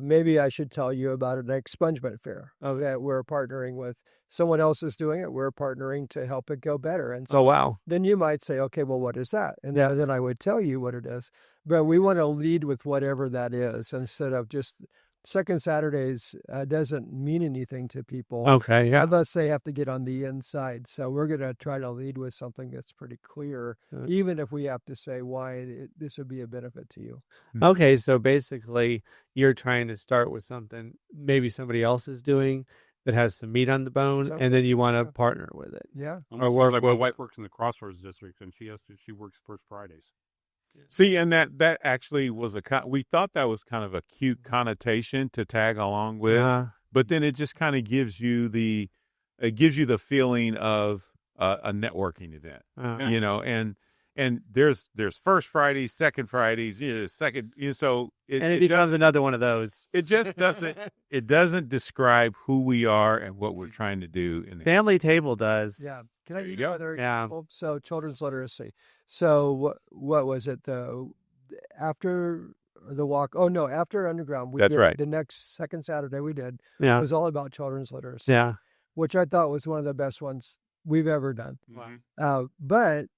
Maybe I should tell you about an expungement fair that we're partnering with. Someone else is doing it. We're partnering to help it go better. And so
wow.
Then you might say, okay, well, what is that? And then I would tell you what it is. But we want to lead with whatever that is instead of just Second Saturdays doesn't mean anything to people.
Okay, yeah.
Unless they have to get on the inside. So we're going to try to lead with something that's pretty clear, even if we have to say why this would be a benefit to you.
Okay, so basically you're trying to start with something maybe somebody else is doing that has some meat on the bone, and then you want to partner with it.
Yeah.
Or like my wife works in the Crossroads district, and she works First Fridays.
See, and that actually was we thought that was kind of a cute connotation to tag along with, but then it just kind of gives you the feeling of a networking event, and there's First Fridays, Second Fridays, so
it becomes another one of those.
It just doesn't describe who we are and what we're trying to do.
Family Table does.
Yeah. Can I give
you
another example? So children's literacy. So what was it? After the walk? Oh no, after Underground.
That's right.
The next second Saturday we did
was
all about children's literacy.
Yeah.
Which I thought was one of the best ones we've ever done.
Wow.
But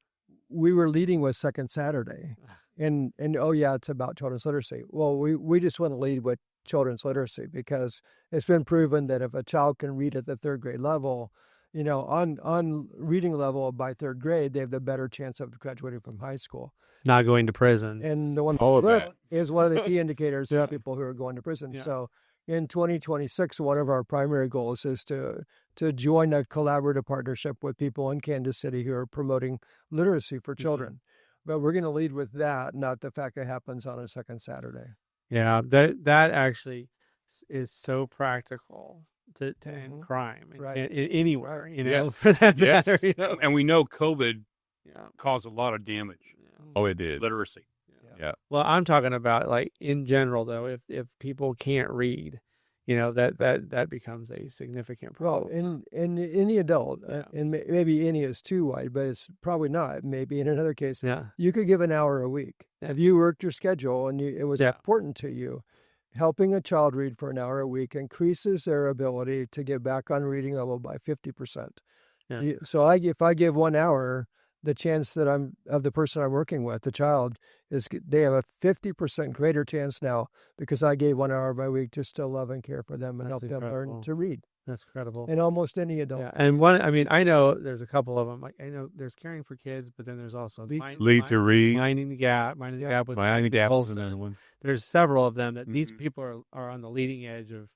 we were leading with Second Saturday, and it's about children's literacy. Well, we just want to lead with children's literacy because it's been proven that if a child can read at the third grade level, on reading level by third grade, they have the better chance of graduating from high school.
Not going to prison.
And the one is one of the key indicators of people who are going to prison. Yeah. So in 2026, one of our primary goals is to join a collaborative partnership with people in Kansas City who are promoting literacy for children. But we're going to lead with that, not the fact it happens on a second Saturday.
Yeah, that actually is so practical to end crime anywhere, for that matter.
And we know COVID caused a lot of damage.
Oh, it did.
literacy.
Yeah.
Well, I'm talking about like in general though. If people can't read, that becomes a significant
Well,
problem.
in any adult,
Yeah.
and maybe any is too wide, but it's probably not. Maybe in another case,
Yeah.
you could give an hour a week.
Yeah.
If you worked your schedule and it was
Yeah.
important to you, helping a child read for an hour a week increases their ability to get back on reading level by 50%.
Yeah.
So if I give 1 hour, the chance that the person I'm working with, the child, they have a 50% greater chance now because I gave 1 hour by week just to love and care for them and
That's
help them learn
incredible.
to read.
That's incredible.
And almost any adult.
Yeah, and I know there's a couple of them. Like I know there's Caring for Kids, but then there's also
Lead to Read.
Minding the Gap with
Minding the Gap is
Olson.
another one.
There's several of them that these people are on the leading edge of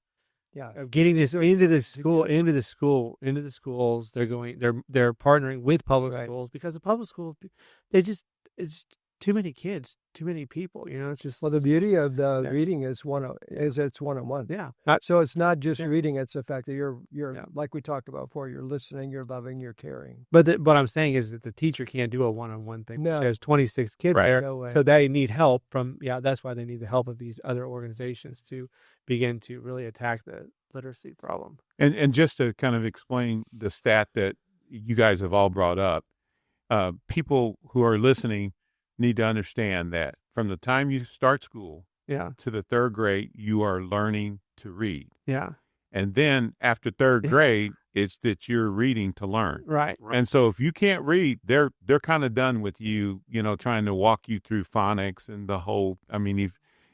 Yeah.
of getting this into the schools. They're partnering with public
Right.
schools because the public school it's too many kids, too many people. It's just
Well, the beauty of the
Yeah.
reading is it's one-on-one.
yeah.
So it's not just
Yeah.
reading; it's the fact that you're
Yeah.
like we talked about before. You're listening, you're loving, you're caring.
But what I'm saying is that the teacher can't do a one-on-one thing.
No.
There's 26 kids
Right.
there,
No way.
so they need help that's why they need the help of these other organizations to begin to really attack the literacy problem.
And just to kind of explain the stat that you guys have all brought up, people who are listening need to understand that from the time you start school
Yeah.
to the third grade, you are learning to read.
Yeah.
And then after third grade, it's that you're reading to learn.
Right.
And so if you can't read, they're kind of done with you, trying to walk you through phonics and the whole,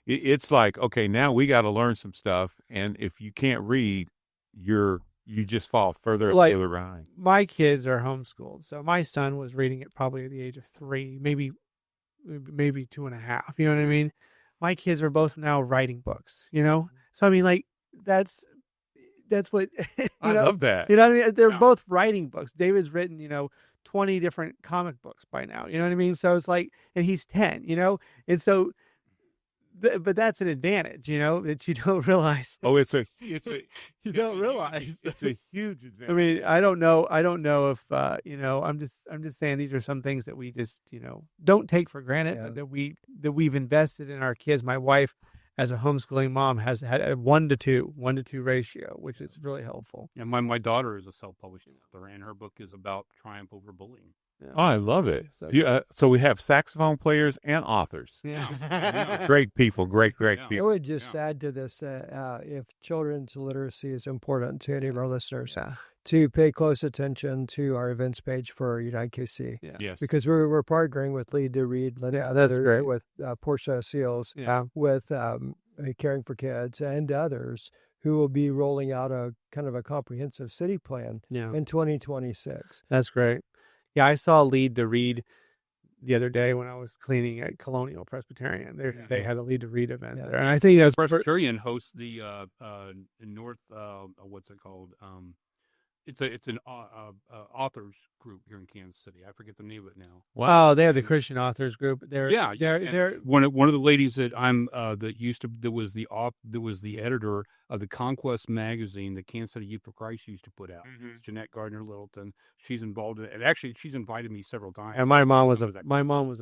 it's like, okay, now we got to learn some stuff. And if you can't read, you just fall further behind.
My kids are homeschooled, so my son was reading at probably the age of 3, maybe 2.5. You know what I mean? My kids are both now writing books. So that's what
I love that.
You know what I mean? They're both writing books. David's written 20 different comic books by now. You know what I mean? So it's like, and he's 10. And so. But that's an advantage, that you don't realize.
Oh,
you don't realize.
It's a huge advantage.
I mean, I don't know if I'm just saying these are some things that we just don't take for granted,
Yeah.
that we've invested in our kids. My wife, as a homeschooling mom, has had a 1-to-2 ratio, which is really helpful.
And my daughter is a self-publishing author, and her book is about triumph over bullying.
Yeah.
Oh, I love it.
So-
So we have saxophone players and authors.
Yeah.
Great people, great
Yeah.
I
people.
would just add to this if children's literacy is important to any of our listeners,
Yeah.
to pay close attention to our events page for Unite KC.
Yeah.
Yes.
Because we're partnering with Lead to Read,
Yeah, that's great.
with Portia Seals,
Yeah.
with Caring for Kids, and others who will be rolling out a kind of a comprehensive city plan
Yeah.
in 2026.
That's great. Yeah, I saw Lead to Read the other day when I was cleaning at Colonial Presbyterian. They had a Lead to Read event
Yeah.
there, and I think that's
Presbyterian hosts the North. What's it called? It's an authors group here in Kansas City. I forget the name of it now.
Wow, they have the Christian Authors Group. They're
One of the ladies that that was the editor of the Conquest magazine that Kansas City Youth for Christ used to put out. It's Jeanette Gardner Littleton. She's involved in it, and actually she's invited me several times.
and my mom was a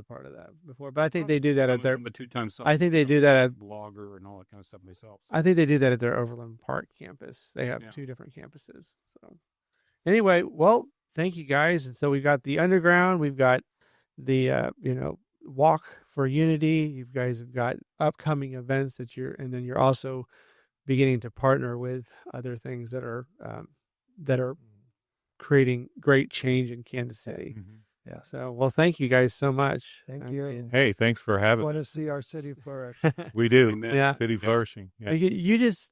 part of that before, but I think they do that at their.
I'm a 2-time
I think they do that at.
blogger and all that kind of stuff myself.
I think they do that at their Overland Park campus. They have 2 different campuses. So, anyway, well, thank you guys. And so we've got the underground, we've got the Walk for Unity. You guys have got upcoming events and then you're also beginning to partner with other things that are creating great change in Kansas City.
Mhm.
Yeah.
So, well, thank you guys so much.
Thank you.
Hey, thanks for having
Want
us.
to see our city flourish.
We do.
Amen.
Yeah.
City flourishing. Yeah.
You just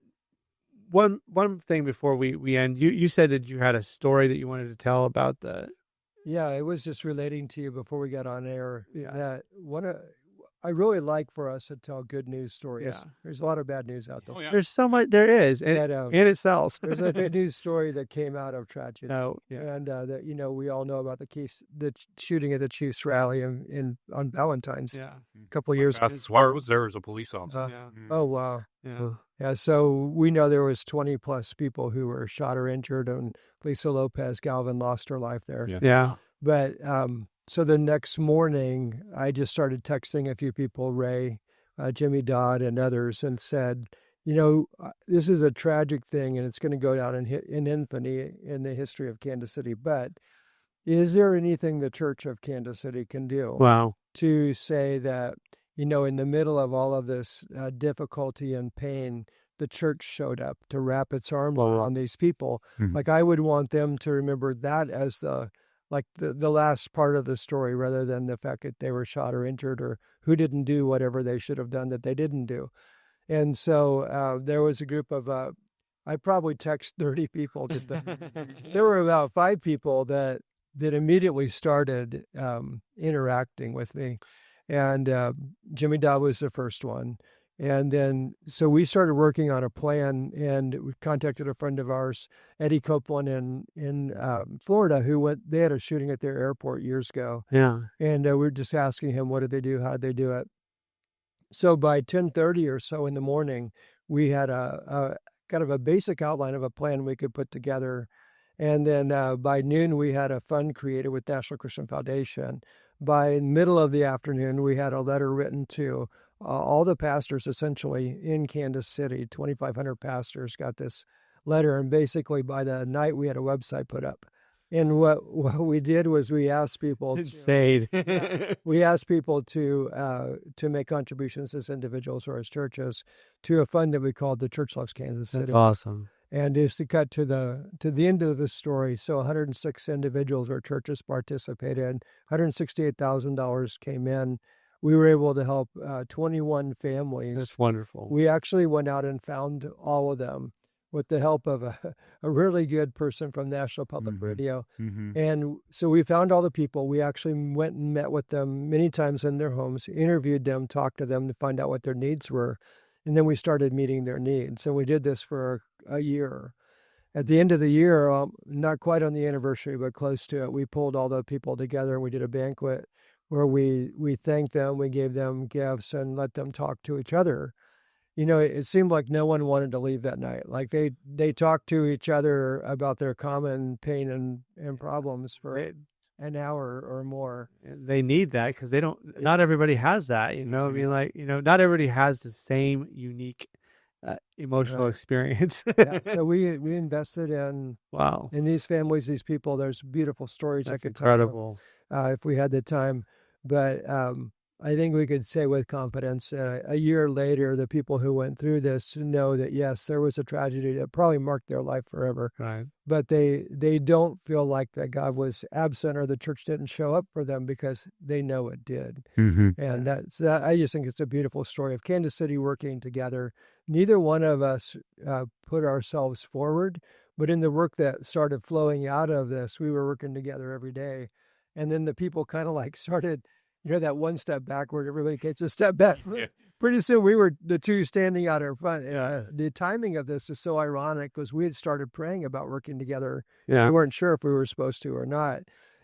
one thing before we end. You said that you had a story that you wanted to tell about the.
Yeah, it was just relating to you before we got on air.
Yeah.
That I really like for us to tell good news stories.
Yeah.
There's a lot of bad news out there.
Oh, yeah.
There's so much. There is, and
But,
it sells.
there's a good news story that came out of tragedy.
No, yeah.
And that we all know about the shooting at the Chiefs rally on Valentine's
Yeah.
a couple of years ago.
That's why I was there as a police officer.
Yeah.
Oh wow.
Yeah.
Yeah, so we know there was 20 plus people who were shot or injured, and Lisa Lopez Galvin lost her life there.
Yeah.
Yeah.
But so the next morning, I just started texting a few people, Ray, Jimmy Dodd, and others, and said, this is a tragic thing, and it's going to go down in infamy in the history of Kansas City. But is there anything the Church of Kansas City can do
Wow.
to say that, in the middle of all of this difficulty and pain, the church showed up to wrap its arms around these people?
Mhm.
Like, I would want them to remember that as the last part of the story, rather than the fact that they were shot or injured, or who didn't do whatever they should have done that they didn't do. And so there was a group of, I probably text 30 people. There were about 5 people that immediately started interacting with me. And Jimmy Dodd was the first one. And then, so we started working on a plan, and we contacted a friend of ours, Eddie Copeland in Florida, they had a shooting at their airport years ago.
Yeah.
And we were just asking him, what did they do? How did they do it? So by 10:30 or so in the morning, we had a kind of a basic outline of a plan we could put together. And then by noon, we had a fund created with National Christian Foundation. By middle of the afternoon, we had a letter written to all the pastors, essentially, in Kansas City. 2,500 pastors got this letter. And basically, by the night, we had a website put up. And what we did was we asked people
Insane.
we asked people to make contributions as individuals or as churches to a fund that we called the Church Loves Kansas City.
That's awesome.
And just to cut to the end of the story, so 106 individuals or churches participated. $168,000 came in. We were able to help 21 families.
That's wonderful.
We actually went out and found all of them with the help of a really good person from National Public Radio.
Mm-hmm.
And so we found all the people. We actually went and met with them many times in their homes, interviewed them, talked to them to find out what their needs were. And then we started meeting their needs. And we did this for a year. At the end of the year, not quite on the anniversary, but close to it, we pulled all the people together and we did a banquet where we thanked them, we gave them gifts, and let them talk to each other. It seemed like no one wanted to leave that night. Like they talked to each other about their common pain and problems for an hour or more.
They need that because not everybody has that, I mean, not everybody has the same unique emotional experience.
Yeah, so we invested in these families, these people. There's beautiful stories I could
incredible.
Tell if we had the time. But I think we could say with confidence, a year later, the people who went through this know that, yes, there was a tragedy that probably marked their life forever.
Right.
But they don't feel like that God was absent or the church didn't show up for them, because they know it did.
Mm-hmm.
And I just think it's a beautiful story of Kansas City working together. Neither one of us put ourselves forward, but in the work that started flowing out of this, we were working together every day. And then the people kind of started, that one step backward, everybody gets a step back.
Yeah.
Pretty soon we were the two standing out in front. The timing of this is so ironic because we had started praying about working together.
Yeah.
We weren't sure if we were supposed to or not.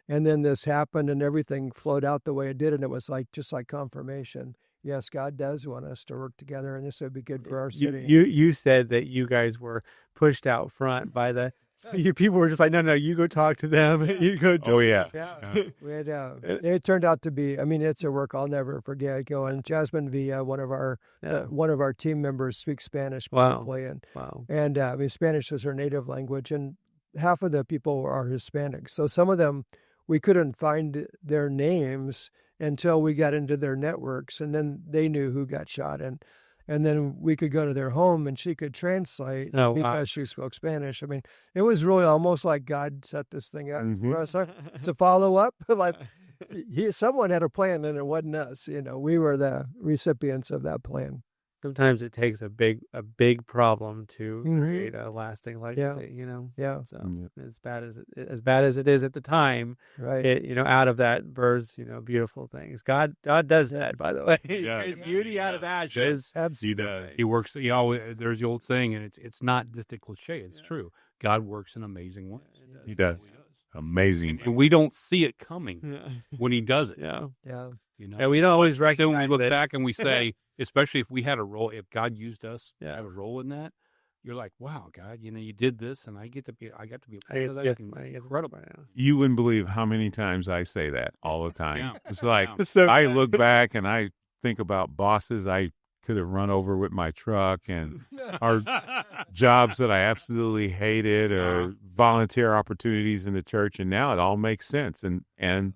And then this happened and everything flowed out the way it did. And it was just like confirmation. Yes, God does want us to work together, and this would be good for our city.
You said that you guys were pushed out front by people were just like, no, you go talk to them. You go.
Yeah.
We had, it turned out to be, it's a work I'll never forget. Going, Jasmine V, one of our team members, speaks Spanish beautifully, and Spanish is her native language, and half of the people are Hispanic. So some of them, we couldn't find their names until we got into their networks, and then they knew who got shot, and then we could go to their home and she could translate because she spoke Spanish. It was really almost like God set this thing up for us to follow up. Someone had a plan and it wasn't us. We were the recipients of that plan.
Sometimes it takes a big problem to create a lasting legacy.
Yeah.
So as bad as it is at the time,
right?
Out of that births, beautiful things. God does that, by the way. He
Yeah.
creates beauty out of ashes.
Absolutely.
He works. There's the old saying, and it's not just a cliche. It's true. God works in amazing ways.
He does. Amazing.
And we don't see it coming when he does it.
Yeah.
Yeah.
And we don't always recognize
Then when we look
it.
back and we say, especially if we had a role, if God used us to
Yeah.
have a role in that, you're like, wow, God, you did this, and I got to be part of that.
Yeah,
It's incredible.
You wouldn't believe how many times I say that all the time.
Yeah.
It's like
It's so
I
good.
look back and I think about bosses I could have run over with my truck, and our jobs that I absolutely hated, or volunteer opportunities in the church, and now it all makes sense. And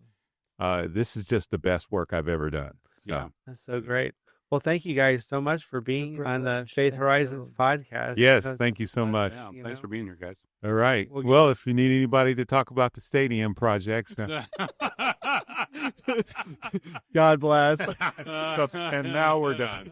this is just the best work I've ever done. So.
Yeah.
That's so great. Well, thank you guys so much for being on the
privilege.
Faith
Thank
Horizons
you.
podcast.
Yes,
That's
thank you so much.
Yeah,
You
thanks
know?
for being here, guys.
All right.
Well,
Well, if you need anybody to talk about the stadium projects,
God bless.
and now we're done.